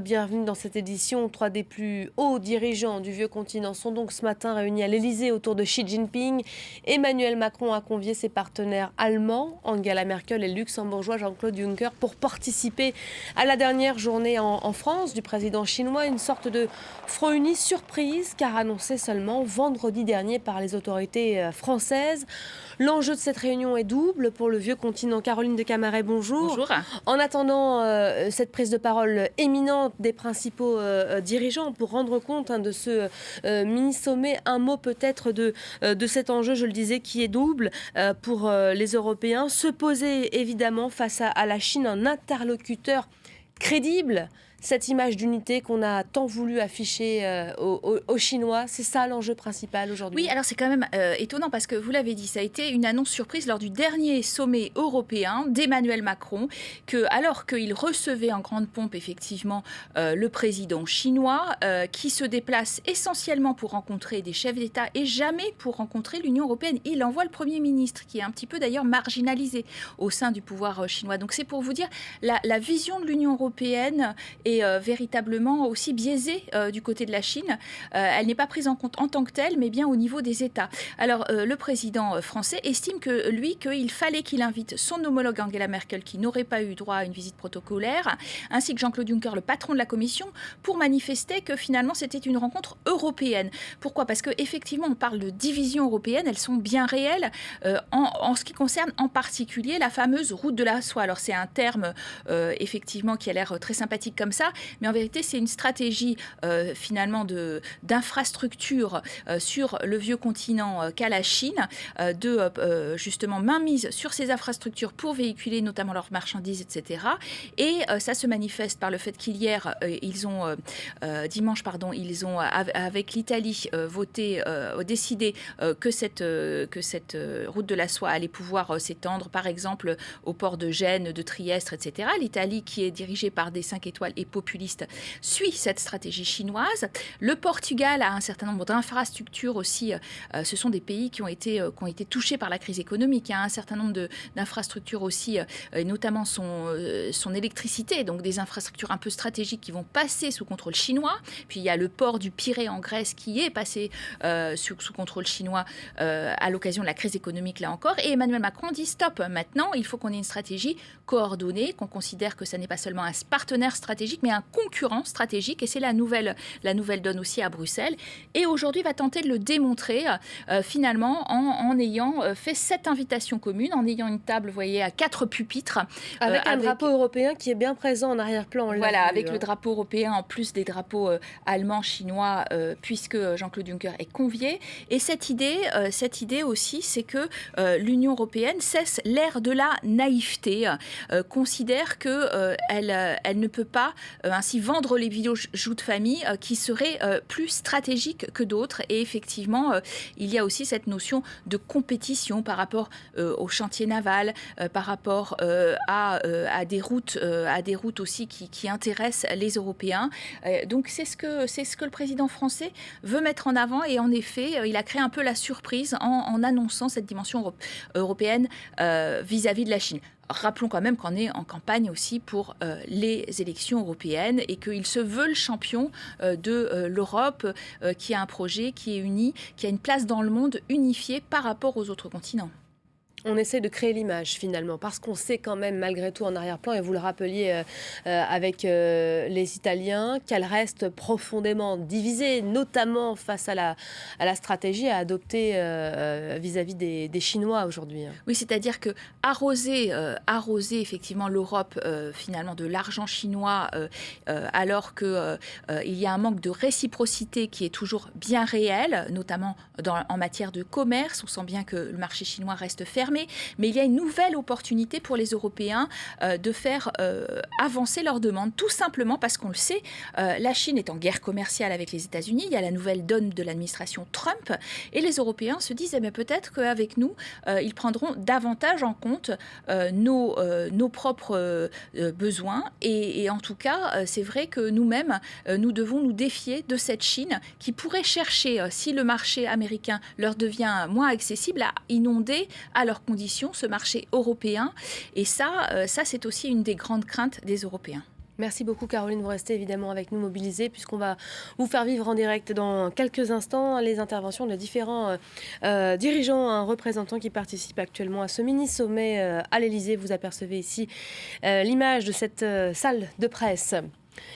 bienvenue dans cette édition. 3 des plus hauts dirigeants du vieux continent sont donc ce matin réunis à l'Elysée autour de Xi Jinping. Emmanuel Macron a convié ses partenaires allemands, Angela Merkel et le luxembourgeois Jean-Claude Juncker, pour participer à la dernière journée en France du président chinois. Une sorte de front uni surprise, car annoncé seulement vendredi dernier par les autorités françaises. L'enjeu de cette réunion est double pour le vieux continent. Caroline de Camaret, bonjour. Bonjour. En attendant cette prise de parole éminente des principaux dirigeants pour rendre compte de ce mini-sommet, un mot peut-être de cet enjeu, je le disais, qui est double pour les Européens. Se poser évidemment face à la Chine, un interlocuteur crédible. Cette image d'unité qu'on a tant voulu afficher aux Chinois, c'est ça l'enjeu principal aujourd'hui. Oui, alors c'est quand même étonnant parce que vous l'avez dit, ça a été une annonce surprise lors du dernier sommet européen d'Emmanuel Macron, que alors qu'il recevait en grande pompe effectivement le président chinois, qui se déplace essentiellement pour rencontrer des chefs d'État et jamais pour rencontrer l'Union européenne. Il envoie le Premier ministre, qui est un petit peu d'ailleurs marginalisé au sein du pouvoir chinois. Donc c'est pour vous dire, la vision de l'Union européenne est véritablement aussi biaisée du côté de la Chine. Elle n'est pas prise en compte en tant que telle, mais bien au niveau des États. Alors, le président français estime qu'il fallait qu'il invite son homologue Angela Merkel, qui n'aurait pas eu droit à une visite protocolaire, ainsi que Jean-Claude Juncker, le patron de la Commission, pour manifester que finalement c'était une rencontre européenne. Pourquoi ? Parce qu'effectivement, on parle de division européenne, elles sont bien réelles en ce qui concerne en particulier la fameuse route de la soie. Alors, c'est un terme effectivement qui a l'air très sympathique comme ça, mais en vérité, c'est une stratégie finalement d'infrastructure sur le vieux continent qu'a la Chine, justement mainmise sur ces infrastructures pour véhiculer notamment leurs marchandises, etc. Et ça se manifeste par le fait qu'hier, dimanche, ils ont avec l'Italie décidé que cette route de la soie allait pouvoir s'étendre, par exemple, au port de Gênes, de Trieste, etc. L'Italie, qui est dirigée par des 5 étoiles et populiste, suit cette stratégie chinoise. Le Portugal a un certain nombre d'infrastructures aussi. Ce sont des pays qui ont été touchés par la crise économique. Il y a un certain nombre d'infrastructures aussi, notamment son électricité, donc des infrastructures un peu stratégiques qui vont passer sous contrôle chinois. Puis il y a le port du Pirée en Grèce qui est passé sous contrôle chinois à l'occasion de la crise économique, là encore. Et Emmanuel Macron dit stop, maintenant il faut qu'on ait une stratégie coordonnée, qu'on considère que ça n'est pas seulement un partenaire stratégique, mais un concurrent stratégique, et c'est la nouvelle donne aussi à Bruxelles. Et aujourd'hui, va tenter de le démontrer finalement en ayant fait cette invitation commune, en ayant une table, vous voyez, à 4 pupitres. Avec un drapeau européen qui est bien présent en arrière-plan. Voilà, avec le drapeau européen en plus des drapeaux allemands, chinois, puisque Jean-Claude Juncker est convié. Et cette idée aussi, c'est que l'Union européenne cesse l'ère de la naïveté, considère qu'elle ne peut pas ainsi vendre les bijoux de famille qui seraient plus stratégiques que d'autres. Et effectivement, il y a aussi cette notion de compétition par rapport au chantier naval, par rapport à des routes aussi qui intéressent les Européens. Donc c'est ce que le président français veut mettre en avant, et en effet, il a créé un peu la surprise en annonçant cette dimension européenne vis-à-vis de la Chine. Rappelons quand même qu'on est en campagne aussi pour les élections européennes et qu'il se veut le champion de l'Europe, qui a un projet qui est uni, qui a une place dans le monde unifié par rapport aux autres continents. On essaie de créer l'image finalement, parce qu'on sait quand même malgré tout en arrière-plan, et vous le rappeliez avec les Italiens, qu'elle reste profondément divisée, notamment face à la stratégie à adopter vis-à-vis des Chinois aujourd'hui. Oui, c'est-à-dire que arroser effectivement l'Europe finalement de l'argent chinois, alors qu'il y a un manque de réciprocité qui est toujours bien réel, notamment en matière de commerce. On sent bien que le marché chinois reste fermé. Mais il y a une nouvelle opportunité pour les Européens de faire avancer leurs demandes, tout simplement parce qu'on le sait, la Chine est en guerre commerciale avec les États-Unis, il y a la nouvelle donne de l'administration Trump, et les Européens se disent peut-être qu'avec nous, ils prendront davantage en compte nos propres besoins, et en tout cas, c'est vrai que nous-mêmes, nous devons nous défier de cette Chine qui pourrait chercher, si le marché américain leur devient moins accessible, à inonder à leur conditions ce marché européen. Et ça c'est aussi une des grandes craintes des Européens. Merci beaucoup Caroline, vous restez évidemment avec nous mobilisés puisqu'on va vous faire vivre en direct dans quelques instants les interventions de différents dirigeants, représentants qui participent actuellement à ce mini-sommet à l'Elysée. Vous apercevez ici l'image de cette salle de presse.